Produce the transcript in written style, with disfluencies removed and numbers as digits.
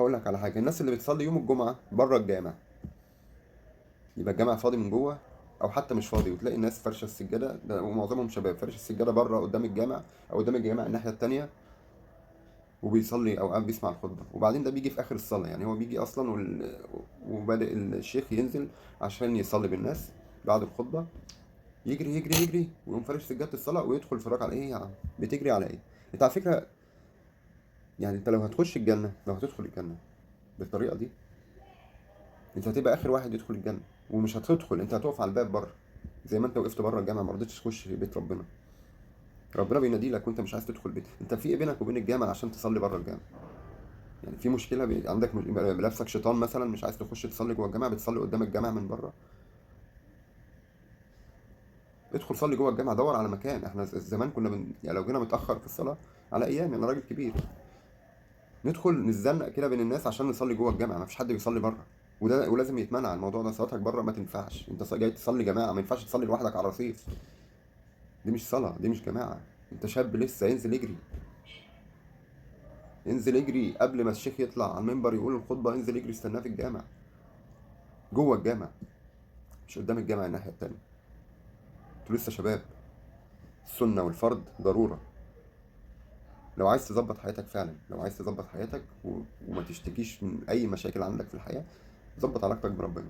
هقول لك على حاجه، الناس اللي بتصلي يوم الجمعه بره الجامع، يبقى الجامع فاضي من جوه، او حتى مش فاضي، وتلاقي الناس فرشه السجاده ده، ومعظمهم شباب، فرش السجاده بره قدام الجامع، او قدام الجامع الناحيه التانيه، وبيصلي او قاعد بيسمع الخطبه. وبعدين ده بيجي في اخر الصلاه، يعني هو بيجي اصلا وبادئ الشيخ ينزل عشان يصلي بالناس بعد الخطبه، يجري يجري يجري ويقوم فارش سجاده الصلاه ويدخل في على ايه يا عم؟ بتجري على ايه؟ انت على فكره، يعني انت لو هتخش الجنه، لو هتدخل الجنه بالطريقه دي، انت هتبقى اخر واحد يدخل الجنه، ومش هتدخل، انت هتقف على الباب بره، زي ما انت وقفت بره الجامع ما رضيتش تخش بيت ربنا. ربنا بينادي لك وانت مش عايز تدخل بيت، انت في ايه بينك وبين الجامع عشان تصلي بره الجامع؟ يعني في مشكله عندك بنفسك شيطان مثلا، مش عايز تخش تصلي جوه الجامع، بتصلي قدام الجامع من بره؟ ادخل صلي جوه الجامع، دور على مكان. احنا زمان كنا يعني لو جينا متاخر في الصلاه، على ايام انا راجل كبير، ندخل نتزنق كده بين الناس عشان نصلي جوه الجامع، ما فيش حد بيصلي بره. وده ولازم يتمنع الموضوع ده، صلاتك بره ما تنفعش، انت جاي تصلي جماعه، ما ينفعش تصلي لوحدك على رصيف، دي مش صلاه، دي مش جماعه. انت شاب لسه، انزل اجري، انزل اجري قبل ما الشيخ يطلع على المنبر يقول الخطبه، انزل اجري استناه في الجامع، جوه الجامع، مش قدام الجامع الناحيه التانيه. انتوا لسه شباب، السنه والفرض ضروره. لو عايز تظبط حياتك فعلا، لو عايز تظبط حياتك وما تشتكيش من اي مشاكل عندك في الحياه، ظبط علاقتك بربنا.